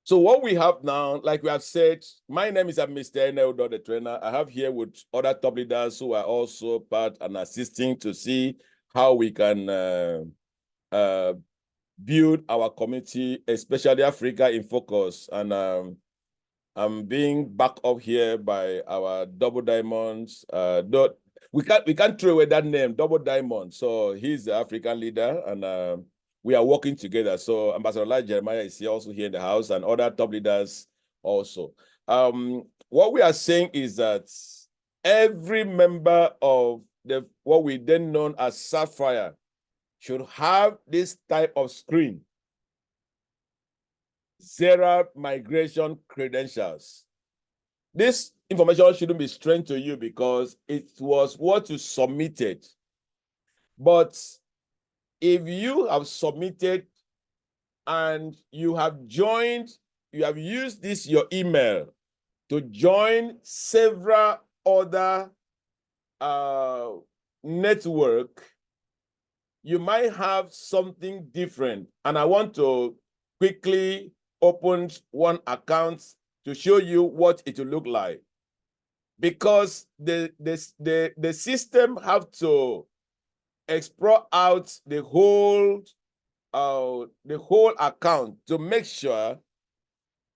So what we have now, like we have said, my name is Mr. Eneh, the trainer. I have here with other top leaders who are also part and assisting to see how we can build our community, especially Africa in focus. And I'm being backed up here by our Double Diamonds. We can't throw away that name, Double Diamond. So he's the African leader, and we are working together. So Ambassador Lai Jeremiah is here also here in the house, and other top leaders also. What we are saying is that every member of what we then known as Sapphire should have this type of screen. XERA migration credentials. This information shouldn't be strange to you because it was what you submitted. But if you have submitted and you have joined, you have used this, your email, to join several other network, you might have something different. And I want to quickly open one account to show you what it will look like. Because the system have to explore out the whole account to make sure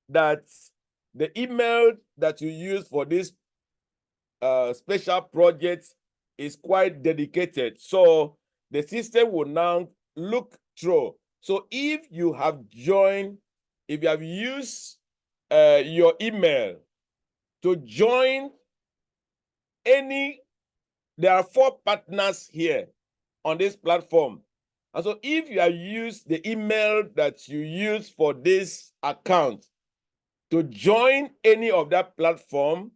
that the email that you use for this special project is quite dedicated. So the system will now look through. So if you have joined, if you have used your email to join there are 4 partners here on this platform. And so if you have used the email that you use for this account to join any of that platform,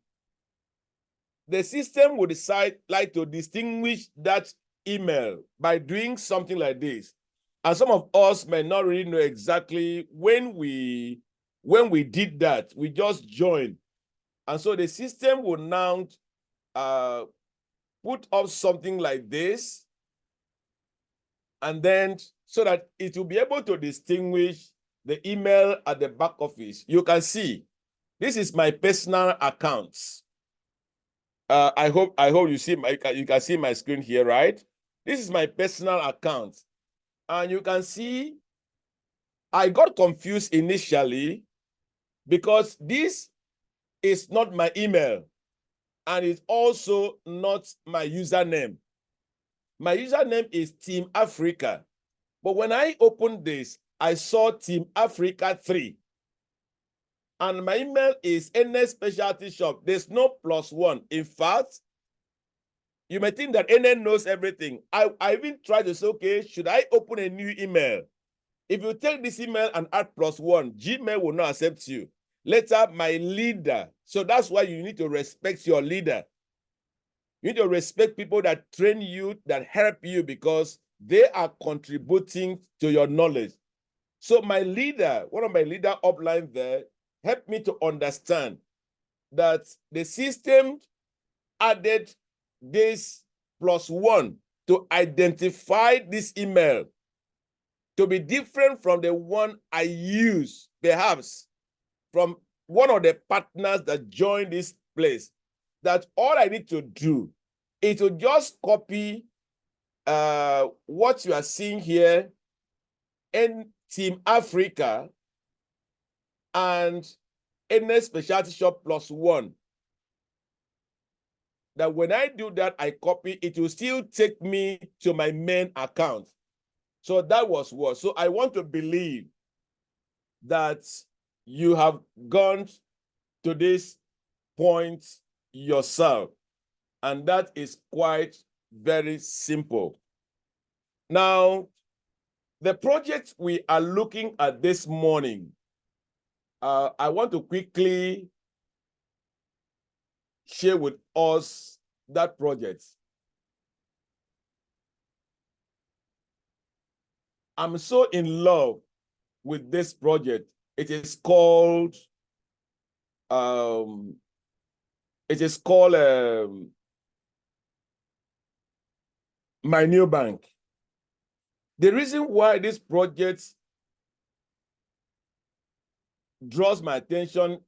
the system will decide like to distinguish that email by doing something like this. And some of us may not really know exactly when we did that. We just joined. And so the system will now put up something like this, and then so that it will be able to distinguish the email at the back office. You can see, this is my personal accounts. I hope you see you can see my screen here, right? This is my personal account. And you can see I got confused initially because this is not my email and it's also not my username. My username is Team Africa. But when I opened this, I saw Team Africa 3. And my email is Eneh Specialty Shop. There's no +1. In fact, you may think that Eneh knows everything. I even tried to say, okay, should I open a new email? If you take this email and add +1, Gmail will not accept you. Later, my leader. So that's why you need to respect your leader. You need to respect people that train you, that help you, because they are contributing to your knowledge. So my leader, one of my leader upline there, helped me to understand that the system added this +1 to identify this email to be different from the one I use, perhaps from one of the partners that joined this place. That all I need to do is to just copy what you are seeing here in Team Africa and Eneh Specialty Shop +1. That when I do that, I copy, it will still take me to my main account. So that was what. So I want to believe that you have gone to this point yourself. And that is quite very simple. Now, the project we are looking at this morning, I want to quickly share with us that project. I'm so in love with this project. It is called My New Bank. The reason why this project draws my attention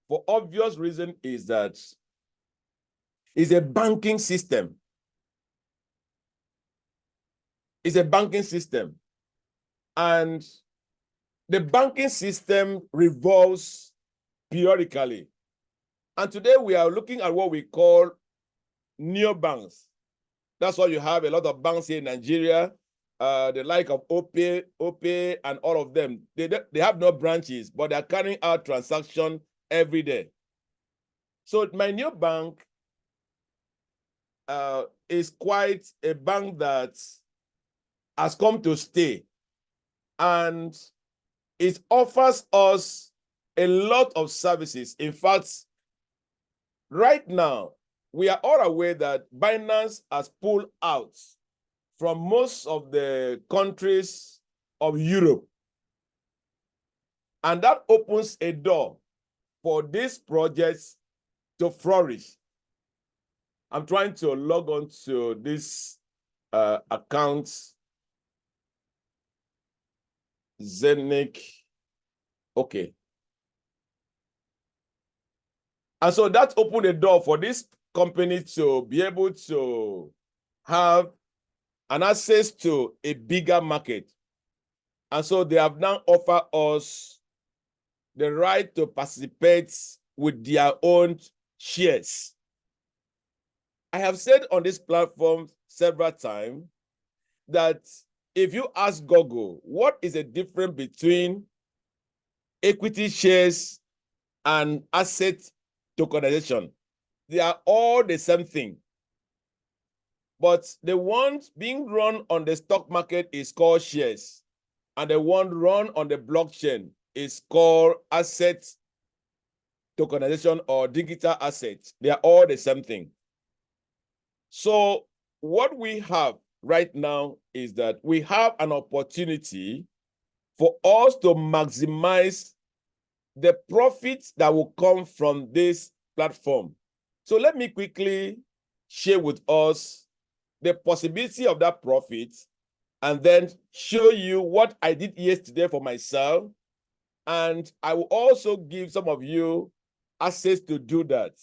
for obvious reason is that it's a banking system. It's a banking system. And the banking system revolves periodically. And today we are looking at what we call neobanks. That's why you have a lot of banks here in Nigeria, the like of Opay, and all of them. They have no branches, but they're carrying out transactions every day. So my new bank is quite a bank that has come to stay, and it offers us a lot of services. In fact, right now, we are all aware that Binance has pulled out from most of the countries of Europe. And that opens a door for these projects to flourish. I'm trying to log on to this account, Eneh. Okay. And so that opened a door for this company to be able to have an access to a bigger market. And so they have now offered us the right to participate with their own shares. I have said on this platform several times that if you ask Google, what is the difference between equity shares and asset tokenization? They are all the same thing. But the one being run on the stock market is called shares, and the one run on the blockchain is called asset tokenization or digital assets. They are all the same thing. So what we have right now is that we have an opportunity for us to maximize the profits that will come from this platform. So let me quickly share with us the possibility of that profit, and then show you what I did yesterday for myself. And I will also give some of you access to do that.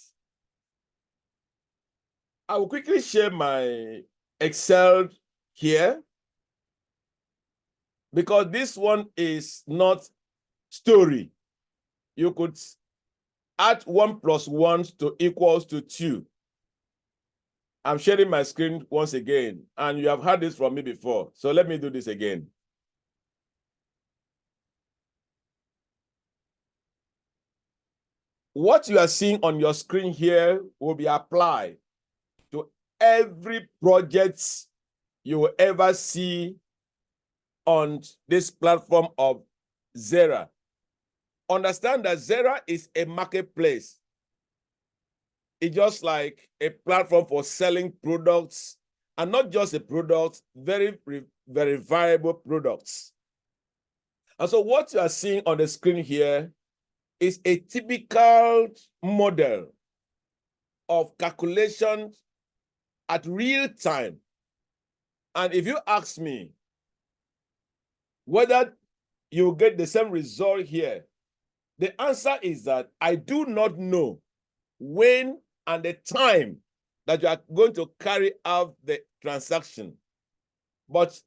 I will quickly share my Excel here, because this one is not story. You could add 1 + 1 to equals to 2. I'm sharing my screen once again, and you have heard this from me before. So let me do this again. What you are seeing on your screen here will be applied to every project you will ever see on this platform of XERA. Understand that XERA is a marketplace. It's just like a platform for selling products, and not just a product, very viable products. And so what you are seeing on the screen here is a typical model of calculation at real time. And if you ask me whether you get the same result here, the answer is that I do not know when and the time that you are going to carry out the transaction. But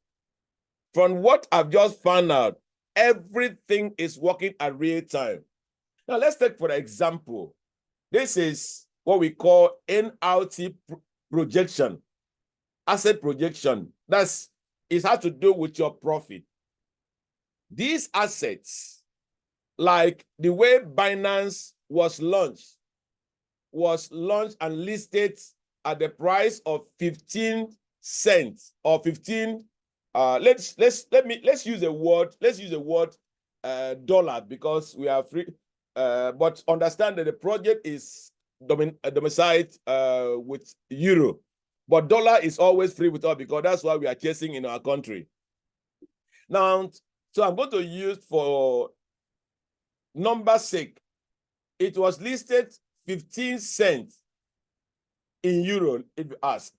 from what I've just found out, everything is working at real time. Now let's take for example, this is what we call NRT projection, asset projection. It has to do with your profit. These assets, like the way Binance was launched and listed at the price of 15 cents or 15. Let's use the word dollar, because we are free. But understand that the project is domiciled with euro, but dollar is always free with us, because that's why we are chasing in our country. Now, so I'm going to use for number's sake. It was listed 15 cents in euro, if you ask.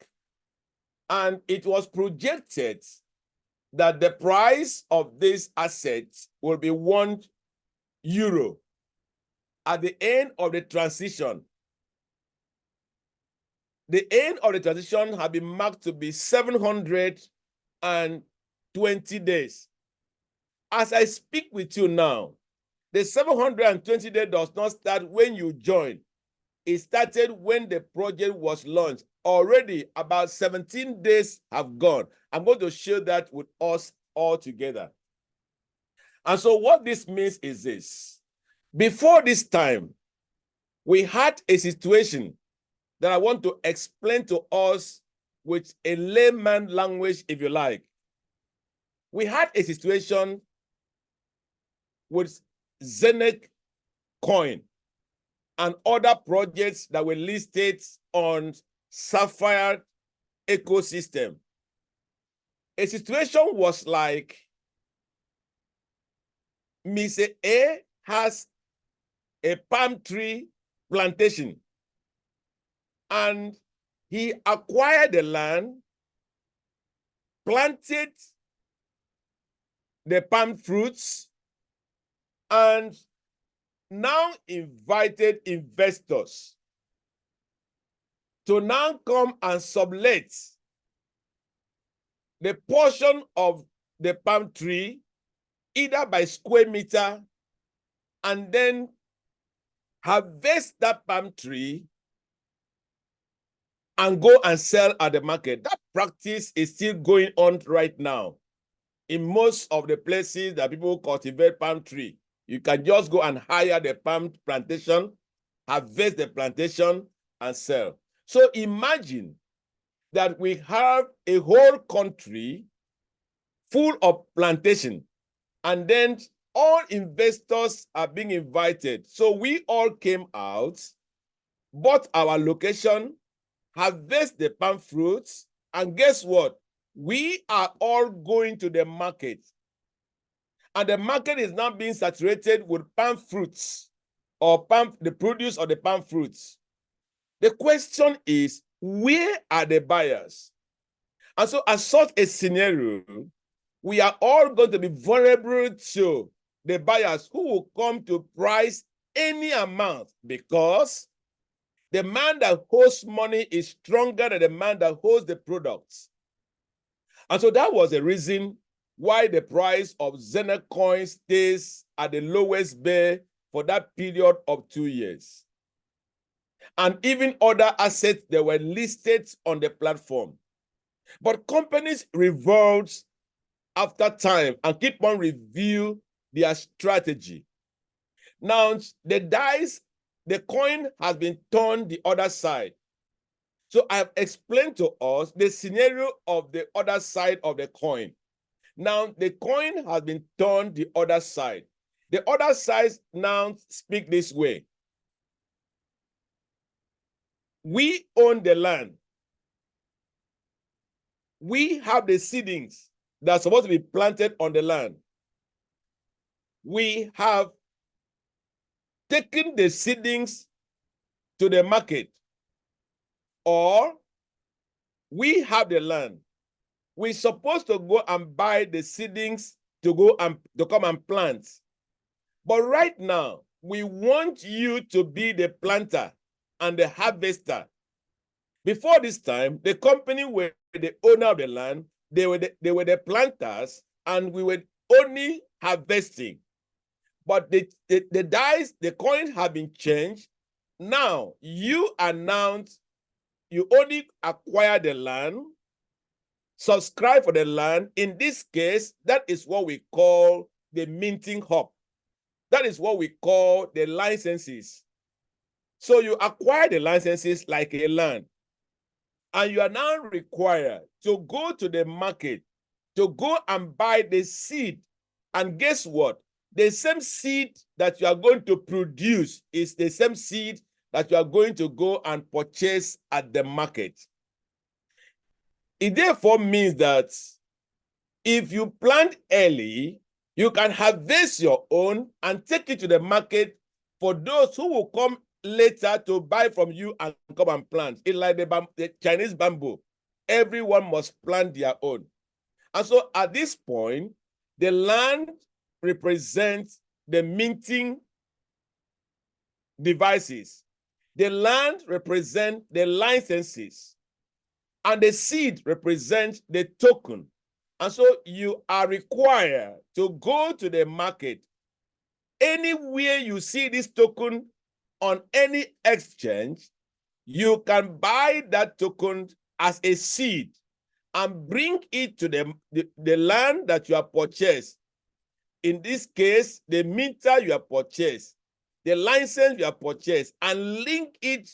And it was projected that the price of this asset will be €1. at the end of the transition. The end of the transition has been marked to be 720 days. As I speak with you now, the 720 days does not start when you join. It started when the project was launched. Already about 17 days have gone. I'm going to share that with us all together. And so what this means is this. Before this time, we had a situation that I want to explain to us with a layman language, if you like. We had a situation with Eneh coin and other projects that were listed on Sapphire ecosystem. A situation was like Mr. A has a palm tree plantation and he acquired the land, planted the palm fruits, and now invited investors to now come and sublet the portion of the palm tree, either by square meter, and then harvest that palm tree and go and sell at the market. That practice is still going on right now. In most of the places that people cultivate palm tree, you can just go and hire the palm plantation, harvest the plantation, and sell. So imagine that we have a whole country full of plantation, and then all investors are being invited. So we all came out, bought our location, harvest the palm fruits, and guess what? We are all going to the market. And the market is now being saturated with palm fruits or the produce of the palm fruits. The question is, where are the buyers? And so as such a scenario, we are all going to be vulnerable to the buyers who will come to price any amount, because the man that holds money is stronger than the man that holds the products. And so that was the reason why the price of Eneh coin stays at the lowest bay for that period of 2 years. And even other assets that were listed on the platform. But companies revolt after time and keep on review their strategy. Now, the coin has been turned the other side. So I've explained to us the scenario of the other side of the coin. Now, the coin has been turned the other side. The other side now speak this way. We own the land. We have the seedings that are supposed to be planted on the land. We have taken the seedings to the market, or we have the land. We're supposed to go and buy the seedings to come and plant. But right now, we want you to be the planter and the harvester. Before this time, the company were the owner of the land, they were the planters, and we were only harvesting. But the coins have been changed. Now, you announce you only acquire the land, subscribe for the land. In this case, that is what we call the minting hub. That is what we call the licenses. So you acquire the licenses like a land, and you are now required to go to the market to go and buy the seed. And guess what? The same seed that you are going to produce is the same seed that you are going to go and purchase at the market. It therefore means that if you plant early, you can harvest your own and take it to the market for those who will come later to buy from you and come and plant. It's like the Chinese bamboo. Everyone must plant their own. And so at this point, the land represents the minting devices. The land represents the licenses, and the seed represents the token. And so you are required to go to the market. Anywhere you see this token on any exchange, you can buy that token as a seed and bring it to the land that you have purchased. In this case, the meter you have purchased, the license you have purchased, and link it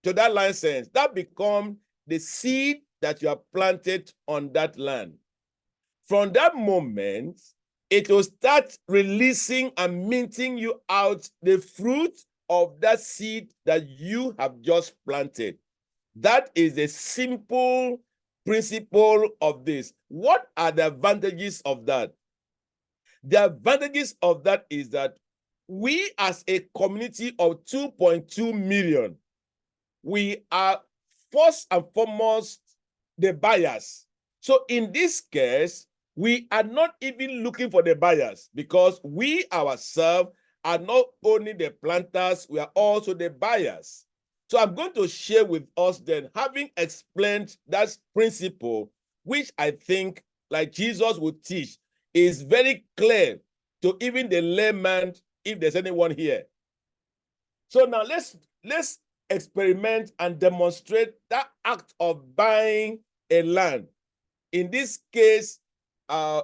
to that license. That becomes the seed that you have planted on that land. From that moment, it will start releasing and minting you out the fruit of that seed that you have just planted. That is the simple principle of this. What are the advantages of that? The advantages of that is that we, as a community of 2.2 million, we are first and foremost the buyers. So in this case, we are not even looking for the buyers, because we ourselves are not only the planters, we are also the buyers. So I'm going to share with us then, having explained that principle, which I think, like Jesus would teach, is very clear to even the layman, if there's anyone here. So now let's experiment and demonstrate that act of buying a land. In this case, a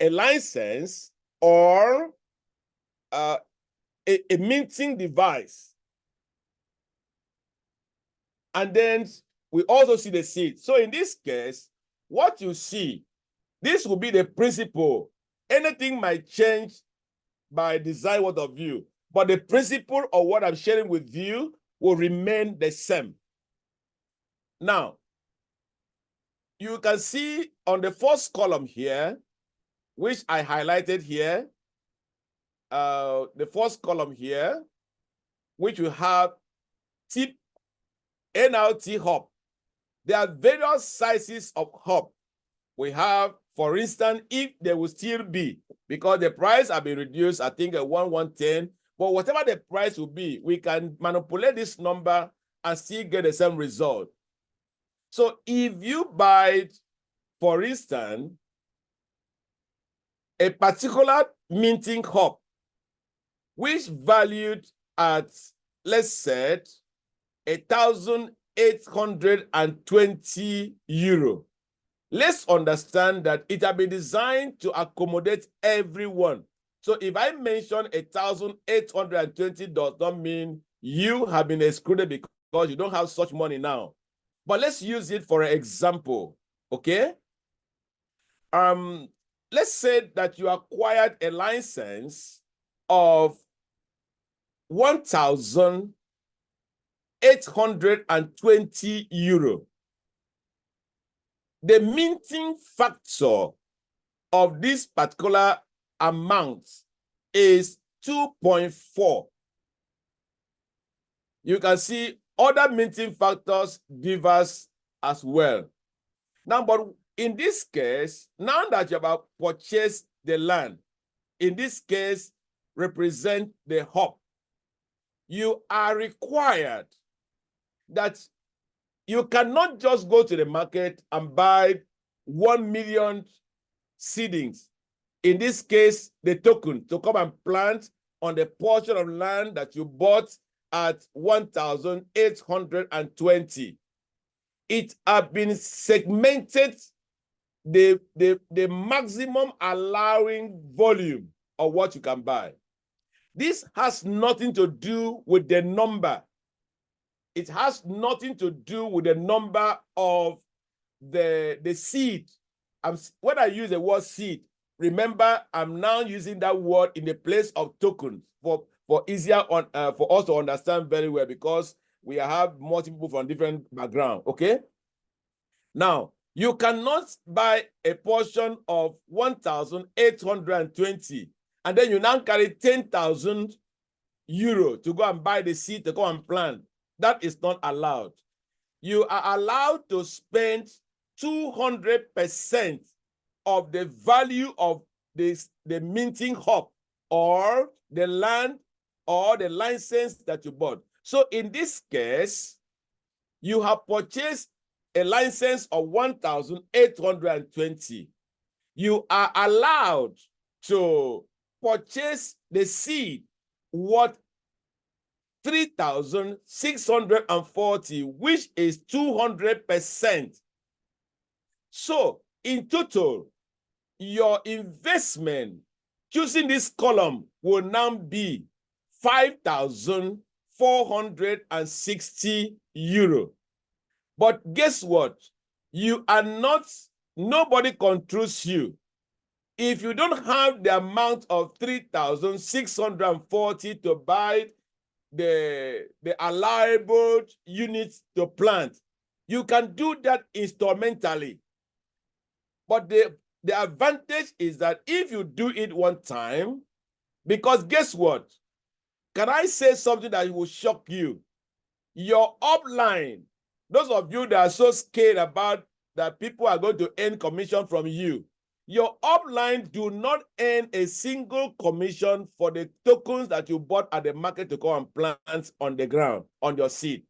license or a minting device. And then we also see the seed. So in this case, what you see, this will be the principle. Anything might change by design word of view, but the principle of what I'm sharing with you will remain the same. Now, you can see on the first column here, which I highlighted here, the first column here, which we have tip NLT hop. There are various sizes of hop. We have, for instance, if there will still be, because the price has been reduced, I think at 110, but whatever the price will be, we can manipulate this number and still get the same result. So if you buy, for instance, a particular minting hop, which valued at, let's say, 1,820 euro. Let's understand that it has been designed to accommodate everyone. So if I mention 1,820 does not mean you have been excluded because you don't have such money now. But let's use it for an example, okay? Let's say that you acquired a license of 1,820 euro. The minting factor of this particular amount is 2.4. You can see other minting factors give us as well. Now, but in this case, now that you have purchased the land, in this case, represent the hop, you are required that you cannot just go to the market and buy 1 million seedings. In this case, the token to come and plant on the portion of land that you bought at 1,820. It has been segmented the maximum allowing volume of what you can buy. This has nothing to do with the number. It has nothing to do with the number of the seed. When I use the word seed, remember I'm now using that word in the place of tokens for easier for us to understand very well, because we have multiple from different backgrounds. Okay. Now you cannot buy a portion of 1,820 and then you now carry 10,000 euro to go and buy the seed to go and plant. That is not allowed. You are allowed to spend 200% of the value of the minting hop or the land or the license that you bought. So in this case, you have purchased a license of 1,820. You are allowed to purchase the seed worth 3,640, which is 200%. So in total, your investment choosing this column will now be 5,460 euro. But guess what? You are not, nobody controls you. If you don't have the amount of 3,640 to buy the allowable units to plant, you can do that instrumentally. But the advantage is that if you do it one time, because guess what? Can I say something that will shock you? Your upline, those of you that are so scared about that people are going to earn commission from you, your upline do not earn a single commission for the tokens that you bought at the market to go and plant on the ground, on your seed.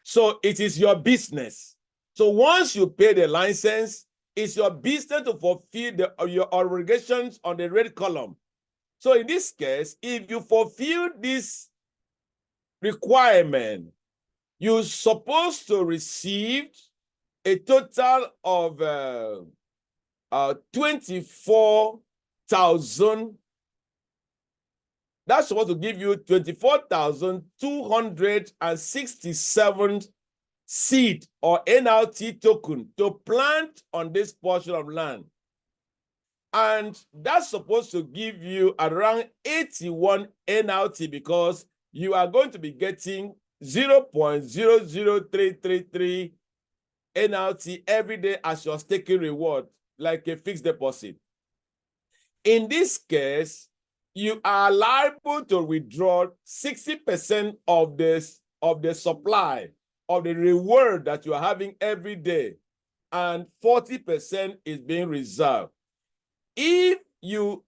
So it is your business. So once you pay the license, it's your business to fulfill your obligations on the red column. So in this case, if you fulfill this requirement, you're supposed to receive a total of 24,000. That's supposed to give you 24,267 seed or NLT token to plant on this portion of land. And that's supposed to give you around 81 NLT because you are going to be getting 0.00333 NLT every day as your staking reward, like a fixed deposit. In this case, you are liable to withdraw 60% of the supply of the reward that you are having every day, and 40% is being reserved. If you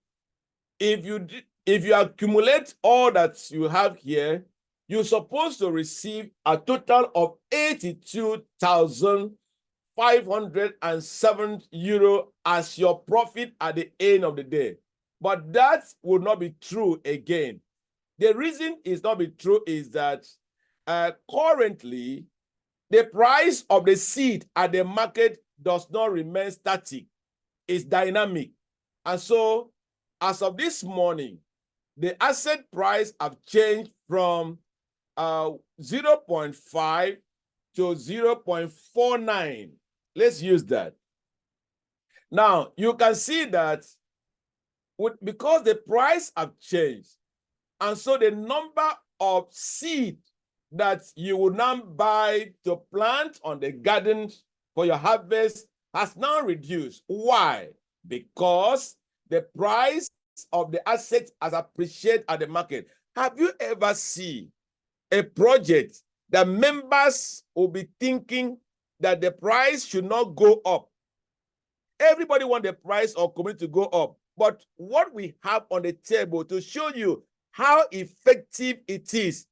accumulate all that you have here, you're supposed to receive a total of 82,507 euro as your profit at the end of the day. But that will not be true again. The reason it's not be true is that currently the price of the seed at the market does not remain static. It's dynamic. And so as of this morning, the asset price have changed from 0.5 to 0.49. Let's use that. Now, you can see that because the price have changed, and so the number of seed that you will now buy to plant on the garden for your harvest has now reduced. Why? Because the price of the asset has appreciated at the market. Have you ever seen a project that members will be thinking that the price should not go up? Everybody wants the price of community to go up. But what we have on the table to show you how effective it is,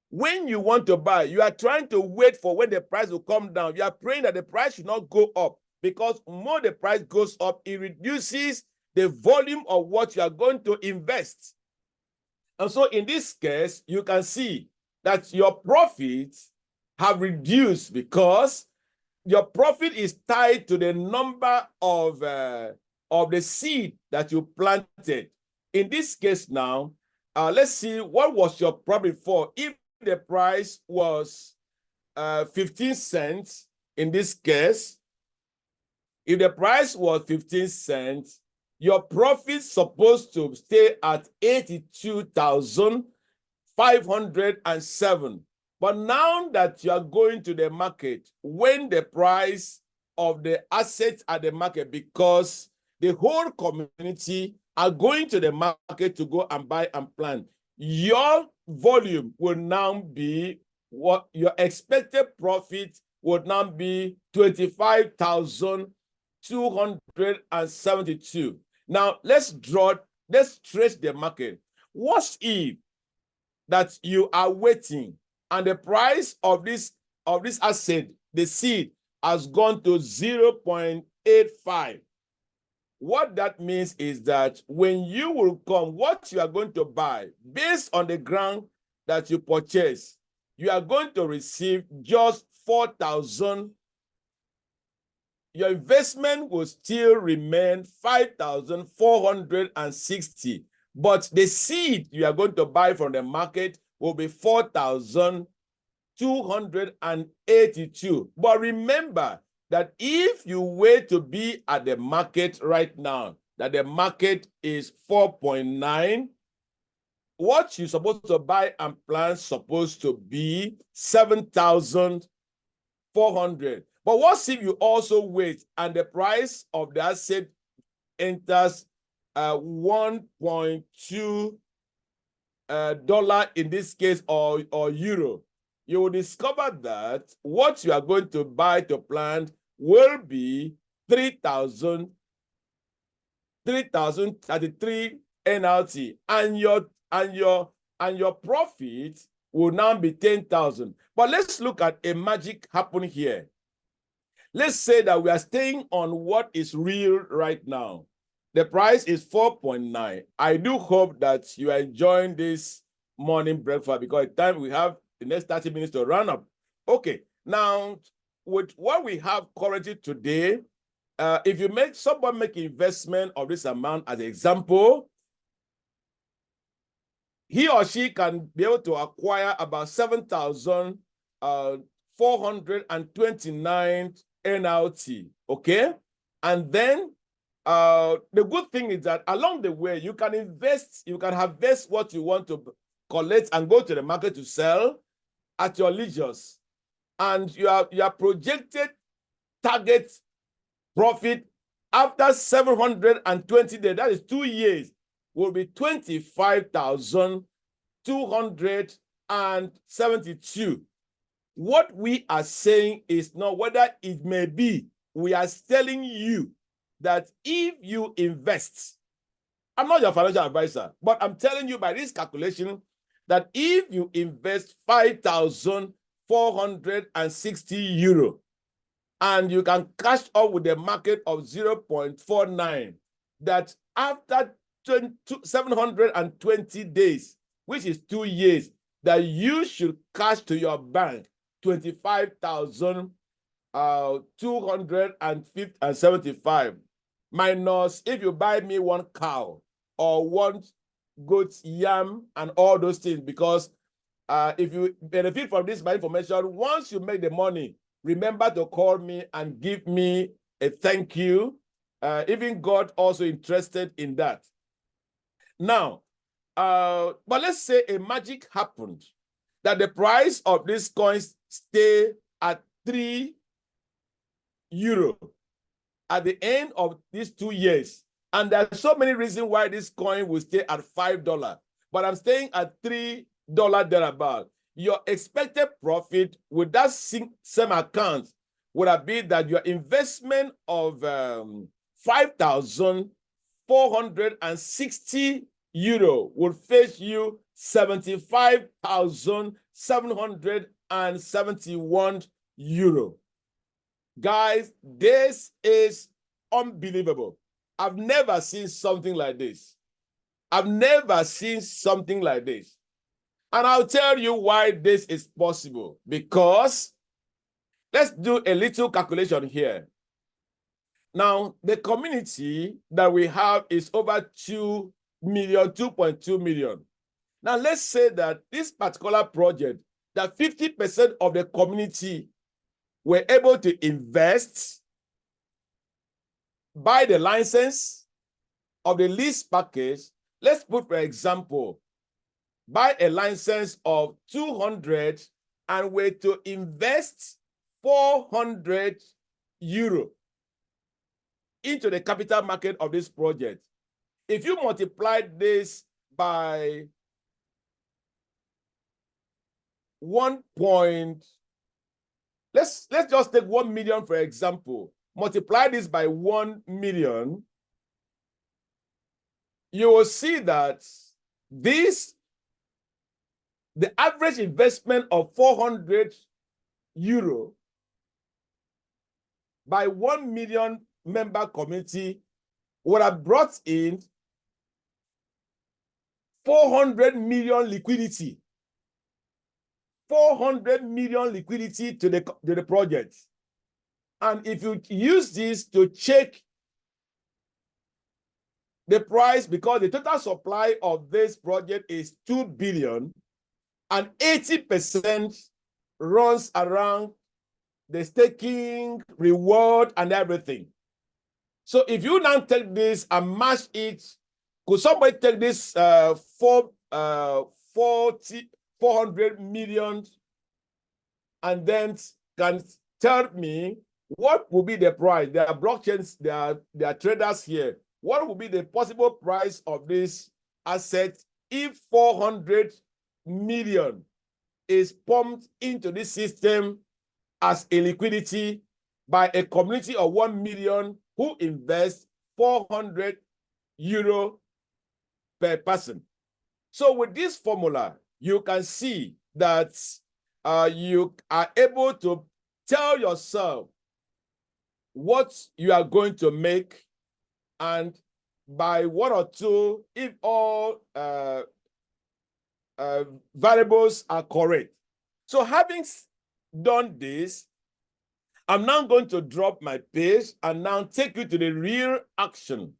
when you want to buy, you are trying to wait for when the price will come down. You are praying that the price should not go up, because more the price goes up, it reduces the volume of what you are going to invest. And so in this case, you can see that your profits have reduced because your profit is tied to the number of the seed that you planted. In this case now, let's see, what was your profit for? If the price was 15 cents, in this case, if the price was 15 cents, your profit supposed to stay at 82,507. But now that you are going to the market, when the price of the assets at the market, because the whole community are going to the market to go and buy and plant, your volume will now be, what your expected profit would now be 25,272. Now let's trace the market. What if that you are waiting and the price of this asset, the seed, has gone to 0.85? What that means is that when you will come, what you are going to buy based on the ground that you purchase, you are going to receive just 4,000. Your investment will still remain 5,460, but the seed you are going to buy from the market will be 4,282. But remember that if you were to be at the market right now, that the market is 4.9, what you're supposed to buy and plant supposed to be 7,400. But what if you also wait and the price of the asset enters 1.2 dollar in this case, or euro? You will discover that what you are going to buy to plant will be 3,033 NLT, and your profit will now be 10,000. But let's look at a magic happen here. Let's say that we are staying on what is real right now. The price is 4.9. I do hope that you are enjoying this morning breakfast, because the time we have the next 30 minutes to run up. Okay, now with what we have currently today, if you someone make investment of this amount as an example, he or she can be able to acquire about 7,429 NLT, okay? And then the good thing is that along the way, you can invest, you can harvest what you want to collect and go to the market to sell at your leisures. And your projected target profit after 720 days, that is 2 years, will be 25,272. What we are saying is not whether it may be. We are telling you that if you invest, I'm not your financial advisor, but I'm telling you by this calculation that if you invest 5,460 euro and you can cash out with the market of 0.49, that after 720 days, which is 2 years, that you should cash to your bank 25,275 minus if you buy me one cow or one goat, yam, and all those things. Because if you benefit from this my information, once you make the money, remember to call me and give me a thank you. Even God also interested in that. Now, but let's say a magic happened that the price of these coins stay at 3 euro at the end of these 2 years. And there are so many reasons why this coin will stay at $5, but I'm staying at $3 thereabout. Your expected profit with that same account would have been that your investment of 5,460 euro would fetch you 75,771 euro. Guys, this is unbelievable. I've never seen something like this. I've never seen something like this. And I'll tell you why this is possible. Because let's do a little calculation here. Now, the community that we have is over 2 million, 2.2 million. Now, let's say that this particular project, that 50% of the community were able to invest, buy the license of the lease package. Let's put, for example, buy a license of 200 and were to invest 400 euro into the capital market of this project. If you multiply this by 1 point, let's just take 1 million, for example. Multiply this by 1 million, you will see that the average investment of 400 euro by 1 million member community would have brought in 400 million liquidity. 400 million liquidity to the project. And if you use this to check the price, because the total supply of this project is 2 billion, and 80% runs around the staking, reward, and everything. So if you now take this and match it, could somebody take this 400 million and then can tell me what will be the price? There are blockchains, there are traders here. What will be the possible price of this asset if 400 million is pumped into this system as a liquidity by a community of 1 million who invest 400 euro per person? So with this formula, you can see that you are able to tell yourself what you are going to make, and by 1 or 2, if all variables are correct. So having done this, I'm now going to drop my page and now take you to the real action,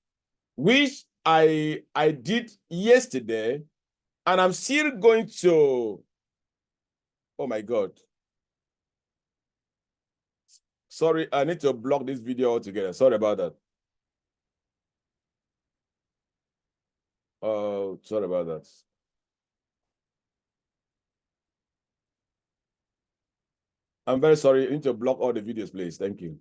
which I did yesterday, and I'm still going to, oh my God. Sorry, I need to block this video altogether. Sorry about that. Oh, sorry about that. I'm very sorry. I need to block all the videos, please. Thank you.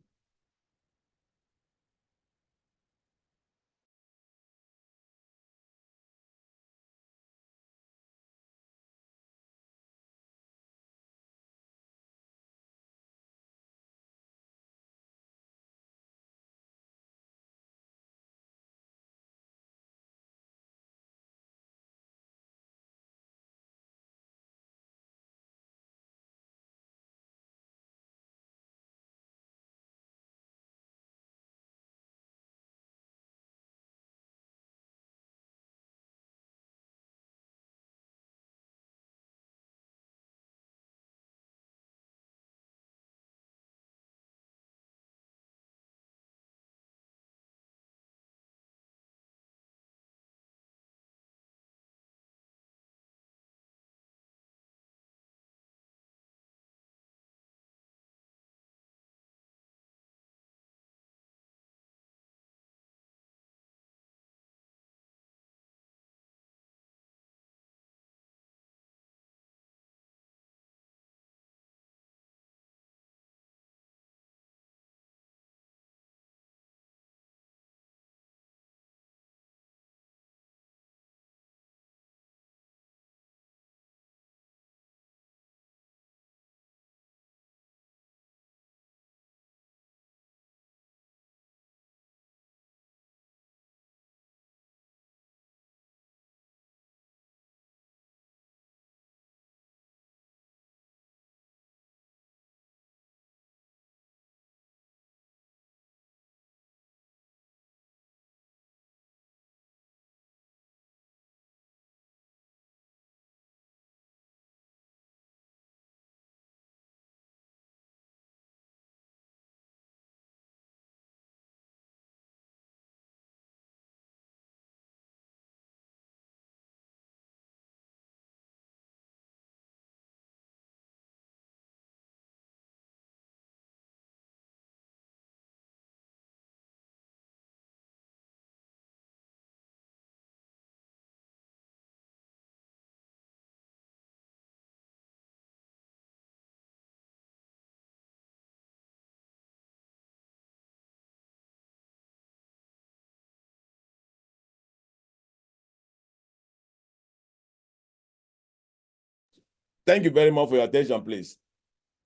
Thank you very much for your attention, please.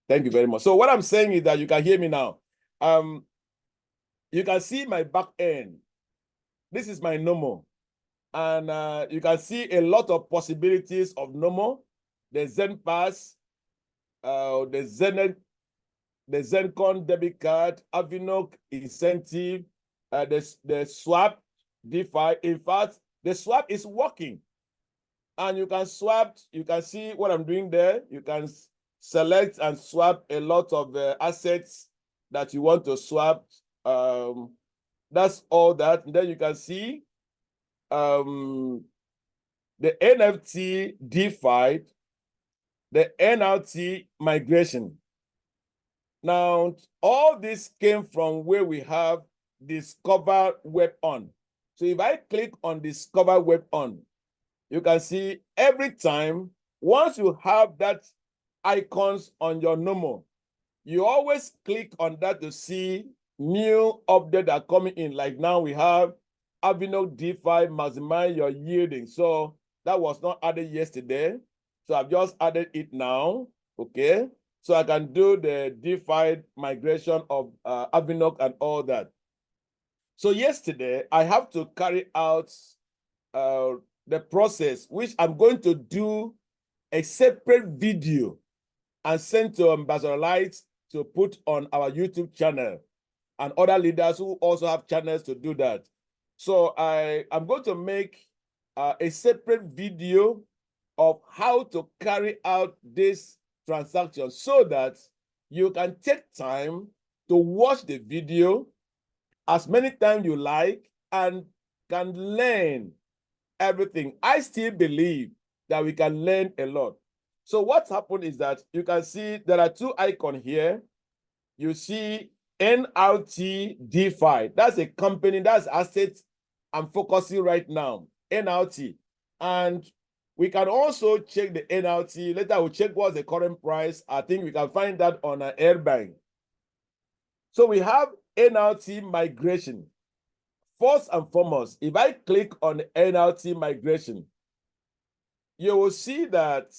Thank you very much. So what I'm saying is that you can hear me now. You can see my back end. This is my normal. And you can see a lot of possibilities of Nomo, the ZenPass, the Zencon debit card, Avinok incentive, the swap, DeFi. In fact, the swap is working. And you can swap, you can see what I'm doing there. You can select and swap a lot of assets that you want to swap. That's all that. And then you can see the NFT DeFi, the NLT migration. Now, all this came from where we have Discover Web On. So if I click on Discover Web On, you can see every time, once you have that icons on your Nomo, you always click on that to see new updates that are coming in. Like now we have Avinok DeFi maximize your yielding. So that was not added yesterday. So I've just added it now. Okay. So I can do the DeFi migration of Avinok and all that. So yesterday I have to carry out the process, which I'm going to do a separate video and send to Ambassador Light to put on our YouTube channel, and other leaders who also have channels to do that. So I'm going to make a separate video of how to carry out this transaction so that you can take time to watch the video as many times you like and can learn everything. I still believe that we can learn a lot. So what happened is that you can see there are two icons here. You see NLT DeFi. That's a company, that's assets I'm focusing right now, NLT. And we can also check the NLT. Later we'll check what's the current price. I think we can find that on an Airbank. So we have NLT migration. First and foremost, if I click on NLT migration, you will see that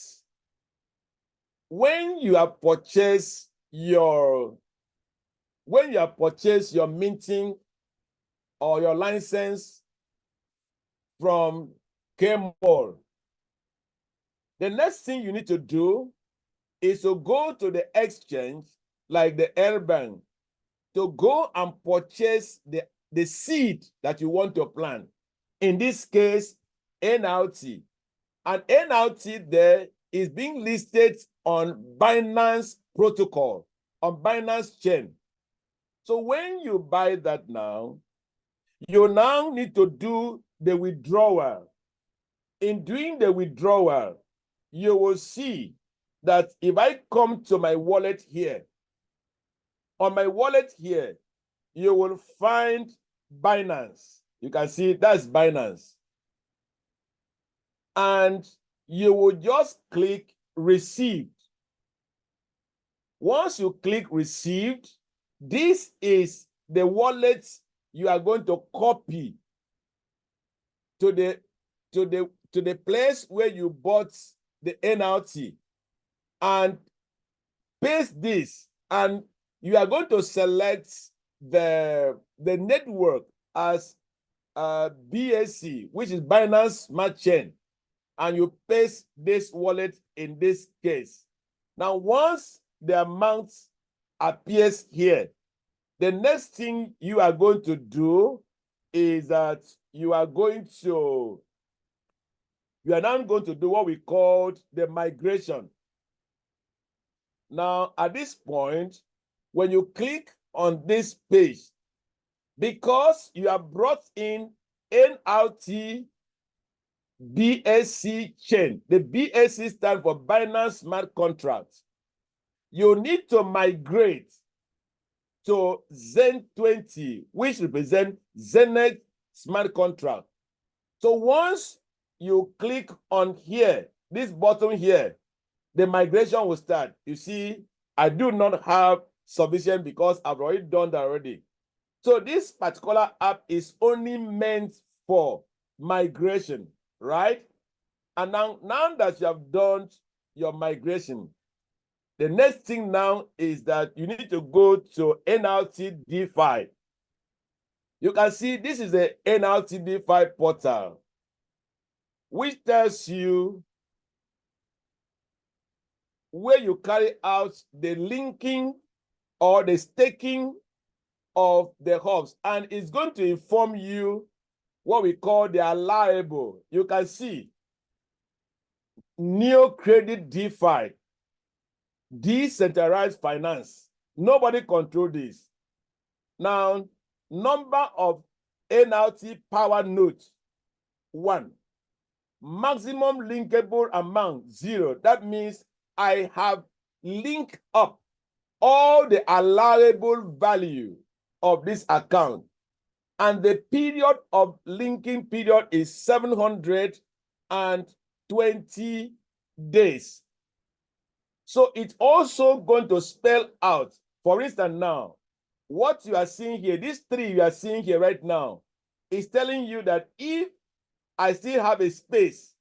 when you have purchased your minting or your license from Kmall, the next thing you need to do is to go to the exchange like the Airbank to go and purchase the seed that you want to plant. In this case, NLT. And NLT there is being listed on Binance protocol, on Binance chain. So when you buy that now, you now need to do the withdrawal. In doing the withdrawal, you will see that if I come to my wallet here, on my wallet here, you will find Binance. You can see that's Binance. And you will just click received. Once you click received, this is the wallet you are going to copy to the place where you bought the NLT and paste this, and you are going to select the network as BSC, which is Binance Smart Chain, and you paste this wallet in this case. Now, once the amount appears here, the next thing you are going to do is that you are now going to do what we call the migration. Now, at this point, when you click on this page, because you have brought in NLT BSC chain, the BSC stands for Binance Smart Contract, you need to migrate to Zen20, which represents Zenith Smart Contract. So once you click on here, this button here, the migration will start. You see, I do not have sufficient because I've already done that already. So this particular app is only meant for migration, right? And now that you have done your migration, the next thing now is that you need to go to NLT DeFi. You can see this is the NLT DeFi portal. which tells you where you carry out the linking or the staking of the hubs, and it's going to inform you what we call the allowable. You can see Neo Credit DeFi, decentralized finance. Nobody control this. Now, number of NLT power nodes, 1. Maximum linkable amount, 0. That means I have linked up all the allowable value of this account. And the period of linking period is 720 days. So it's also going to spell out, for instance, now, what you are seeing here, these 3 you are seeing here right now, is telling you that if I still have a space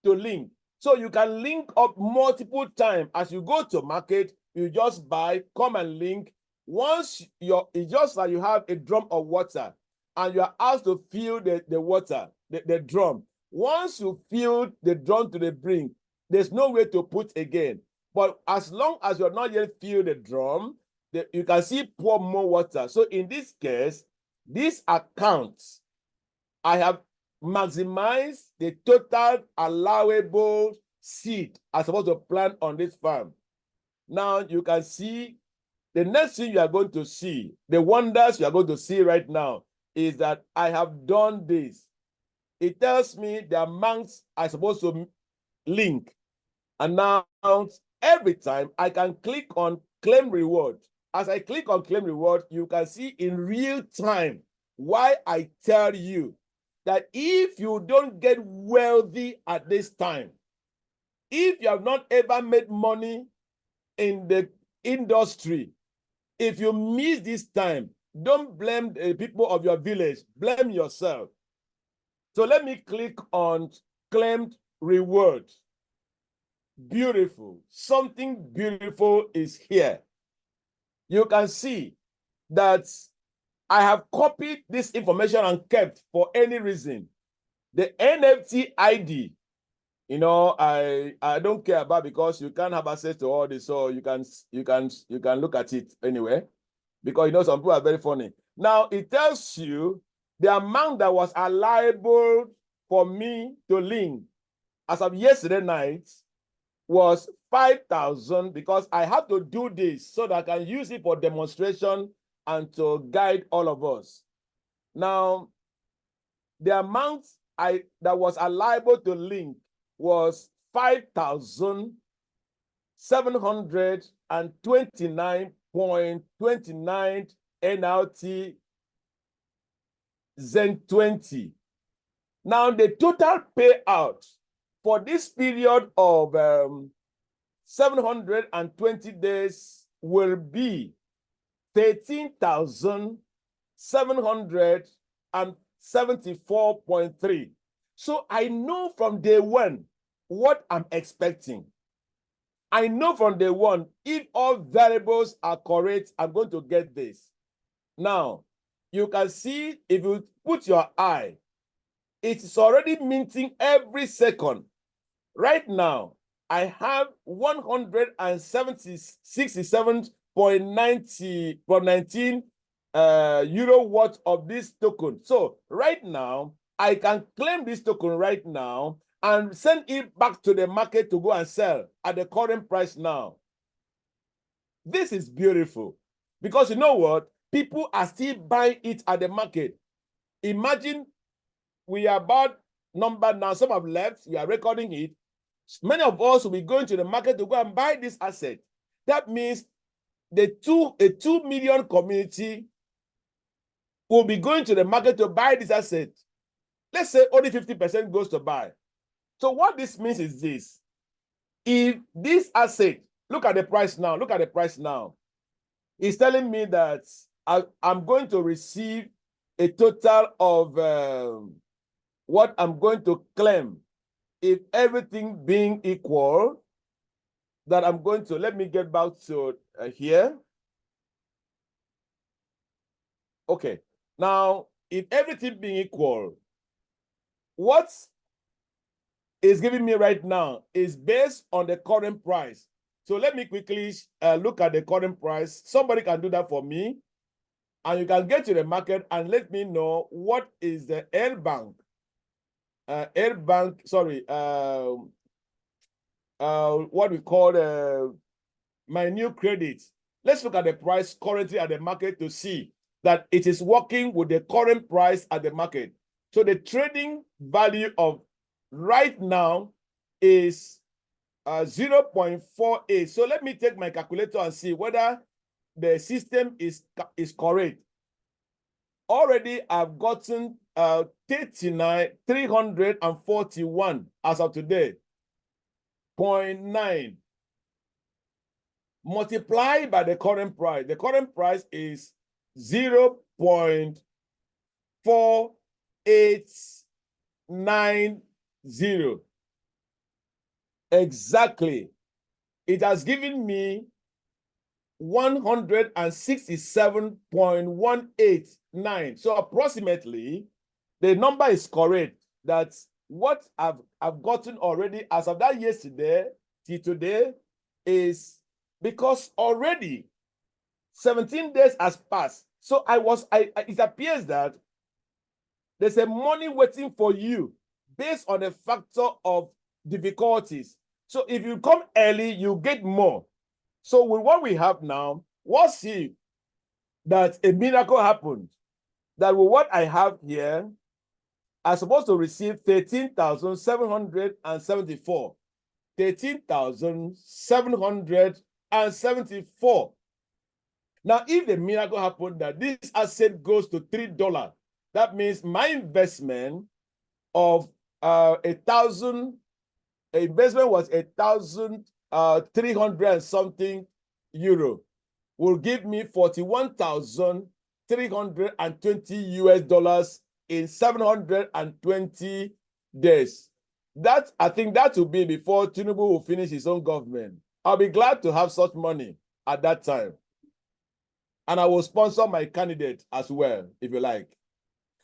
to link, so you can link up multiple times. As you go to market, you just buy, come and link. Once it's just like you have a drum of water and you are asked to fill the water, the drum. Once you fill the drum to the brink, there's no way to put again. But as long as you're not yet filled the drum, you can see pour more water. So in this case, this account, I have maximized the total allowable seed I'm supposed to plant on this farm. Now you can see the next thing you are going to see, the wonders you are going to see right now, is that I have done this. It tells me the amounts I'm supposed to link. And now every time I can click on claim reward. As I click on claim reward, you can see in real time why I tell you that if you don't get wealthy at this time, if you have not ever made money in the industry, if you miss this time, don't blame the people of your village, blame yourself. So let me click on claimed reward. Beautiful. Something beautiful is here. You can see that I have copied this information and kept for any reason. The NFT ID, you know, I don't care about, because you can't have access to all this, so you can look at it anyway, because you know some people are very funny. Now it tells you the amount that was allowable for me to link as of yesterday night was 5,000, because I have to do this so that I can use it for demonstration and to guide all of us. Now, the amount that was allowable to link was 5,729.29 NLT Zen 20. Now, the total payout for this period of 720 days will be 13,774.3. So I know from day one what I'm expecting. I know from day one, if all variables are correct, I'm going to get this. Now, you can see if you put your eye, it's already minting every second. Right now, I have 167.19 euro worth of this token. So right now, I can claim this token right now and send it back to the market to go and sell at the current price now. This is beautiful, because you know what? People are still buying it at the market. Imagine we are about number now. Some have left. We are recording it. Many of us will be going to the market to go and buy this asset. That means a 2 million community will be going to the market to buy this asset. Let's say only 50% goes to buy. So what this means is this. If this asset, look at the price now, look at the price now. It's telling me that I'm going to receive a total of what I'm going to claim, if everything being equal, that I'm going to, let me get back to here. Okay, now, if everything being equal, what is giving me right now is based on the current price. So let me quickly look at the current price. Somebody can do that for me. And you can get to the market and let me know what is the what we call my new credit. Let's look at the price currently at the market to see that it is working with the current price at the market. So the trading value of right now is 0.48. So let me take my calculator and see whether the system is correct. Already I've gotten 341 as of today. 0.9 multiplied by the current price. The current price is 0.4890. Exactly. It has given me 167.189. So approximately, the number is correct. That's what I've gotten already as of that yesterday till today is because already 17 days has passed. So it appears that there's a money waiting for you based on a factor of difficulties. So if you come early, you get more. So with what we have now, we'll see that a miracle happened. That with what I have here, I'm supposed to receive 13,774. 13,774. Now, if the miracle happened that this asset goes to $3, that means my investment of investment was 1,300 and something euro will give me 41,320 US dollars in 720 days. I think that will be before Tinubu will finish his own government. I'll be glad to have such money at that time. And I will sponsor my candidate as well, if you like.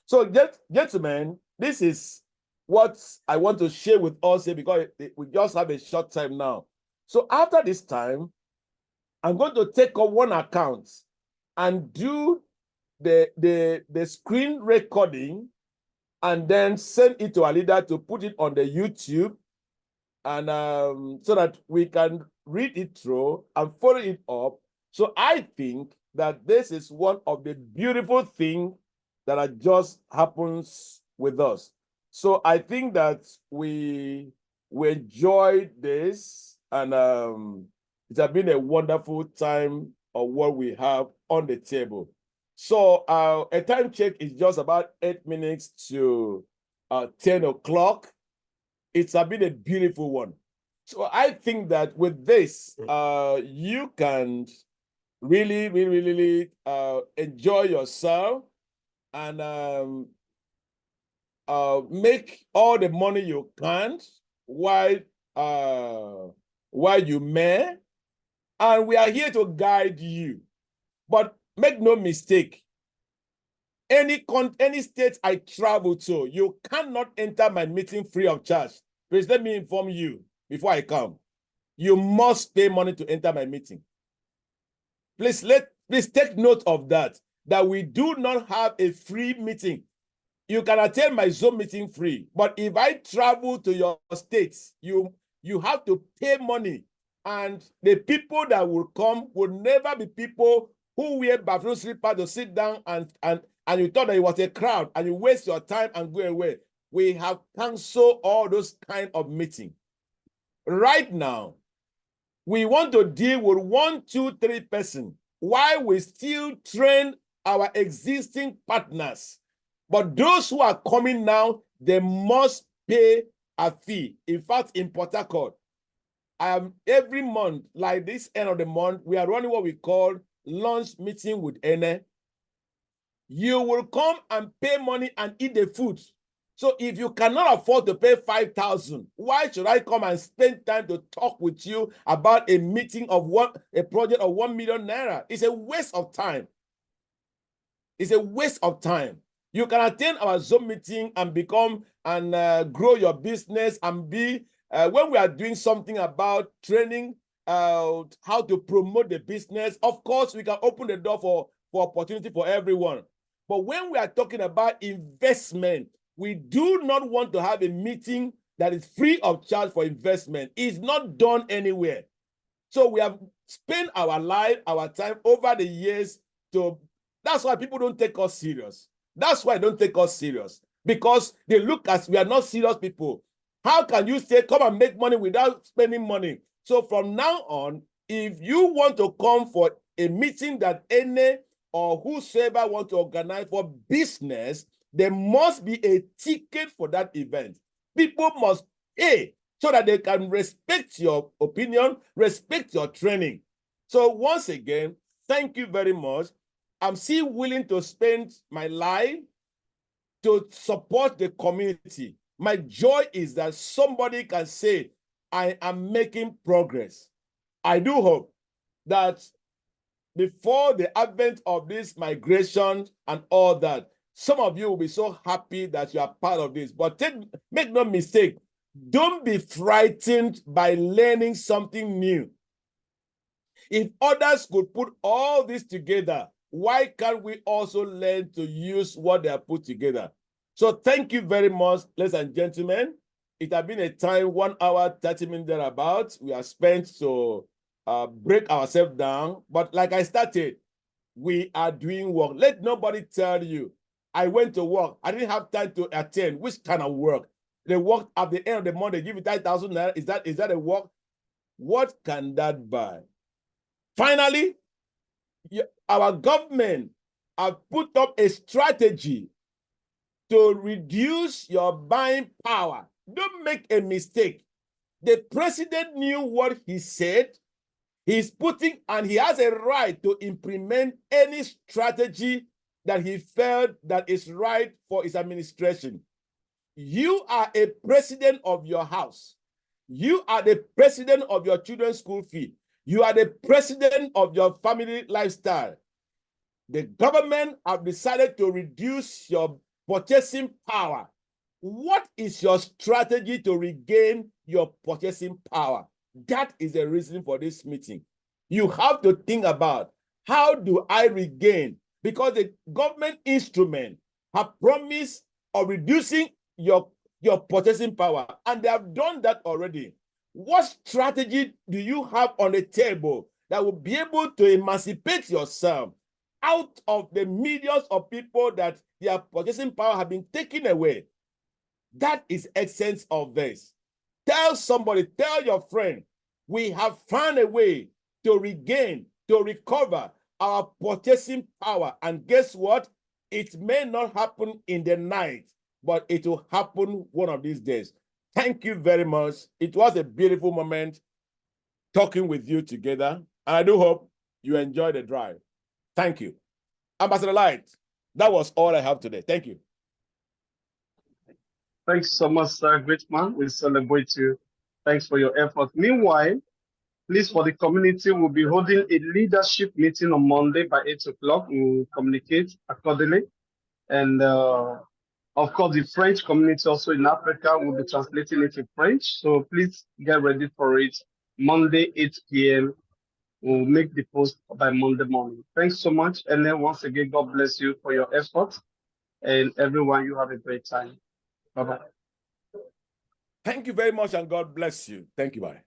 So, gentlemen, this is what I want to share with us here because we just have a short time now. So after this time, I'm going to take up one account and do the screen recording and then send it to our leader to put it on the YouTube and so that we can read it through and follow it up. So I think that this is one of the beautiful things that just happens with us. So I think that we enjoyed this, and it has been a wonderful time of what we have on the table. So a time check is just about 8 minutes to 10 o'clock. It's been a beautiful one. So I think that with this, you can really, really, really enjoy yourself and make all the money you can while you may. And we are here to guide you. But make no mistake, any state I travel to, you cannot enter my meeting free of charge. Please let me inform you before I come. You must pay money to enter my meeting. Please take note of that we do not have a free meeting. You can attend my Zoom meeting free, but if I travel to your states, you have to pay money, and the people that will come will never be people who wear bathroom slippers to sit down and you thought that it was a crowd and you waste your time and go away. We have canceled all those kind of meetings. Right now, we want to deal with 1, 2, 3 persons while we still train our existing partners. But those who are coming now, they must pay a fee. In fact, in Port Harcourt, every month, like this end of the month, we are running what we call lunch meeting with Eneh. You will come and pay money and eat the food. So if you cannot afford to pay 5,000, why should I come and spend time to talk with you about a meeting of a project of 1 million naira? It's a waste of time. It's a waste of time. You can attend our Zoom meeting and become and grow your business and be, when we are doing something about training, how to promote the business, of course, we can open the door for opportunity for everyone. But when we are talking about investment, we do not want to have a meeting that is free of charge for investment. It's not done anywhere. So we have spent our life, our time over the years to, that's why people don't take us serious. That's why they don't take us serious, because they look as we are not serious people. How can you say, come and make money without spending money? So from now on, if you want to come for a meeting that Eneh or whosoever want to organize for business, there must be a ticket for that event. People must pay so that they can respect your opinion, respect your training. So once again, thank you very much. I'm still willing to spend my life to support the community. My joy is that somebody can say, I am making progress. I do hope that before the advent of this migration and all that, some of you will be so happy that you are part of this. But make no mistake, don't be frightened by learning something new. If others could put all this together, why can't we also learn to use what they have put together? So thank you very much, ladies and gentlemen. It has been a time, 1 hour, 30 minutes thereabouts. We have spent to break ourselves down. But like I started, we are doing work. Let nobody tell you, I went to work, I didn't have time to attend. Which kind of work? They work at the end of the month, they give you 5,000 naira. Is that a work? What can that buy? Finally, our government have put up a strategy to reduce your buying power. Don't make a mistake. The president knew what he said. He's putting, and he has a right to implement any strategy that he felt that is right for his administration. You are a president of your house. You are the president of your children's school fee. You are the president of your family lifestyle. The government have decided to reduce your purchasing power. What is your strategy to regain your purchasing power? That is the reason for this meeting. You have to think about, how do I regain? Because the government instrument have promised of reducing your purchasing power, and they have done that already. What strategy do you have on the table that will be able to emancipate yourself out of the millions of people that their purchasing power have been taken away? That is essence of this. Tell somebody, tell your friend, we have found a way to regain, to recover our purchasing power. And guess what? It may not happen in the night, but it will happen one of these days. Thank you very much. It was a beautiful moment talking with you together. And I do hope you enjoyed the drive. Thank you. Ambassador Light, that was all I have today. Thank you. Thanks so much, sir. Great man. We celebrate you. Thanks for your effort. Meanwhile, please, for the community, we'll be holding a leadership meeting on Monday by 8 o'clock. We'll communicate accordingly. And of course, the French community also in Africa will be translating it to French. So please get ready for it. Monday, 8 p.m. We'll make the post by Monday morning. Thanks so much. And then once again, God bless you for your effort. And everyone, you have a great time. Bye-bye. Thank you very much, and God bless you. Thank you. Bye.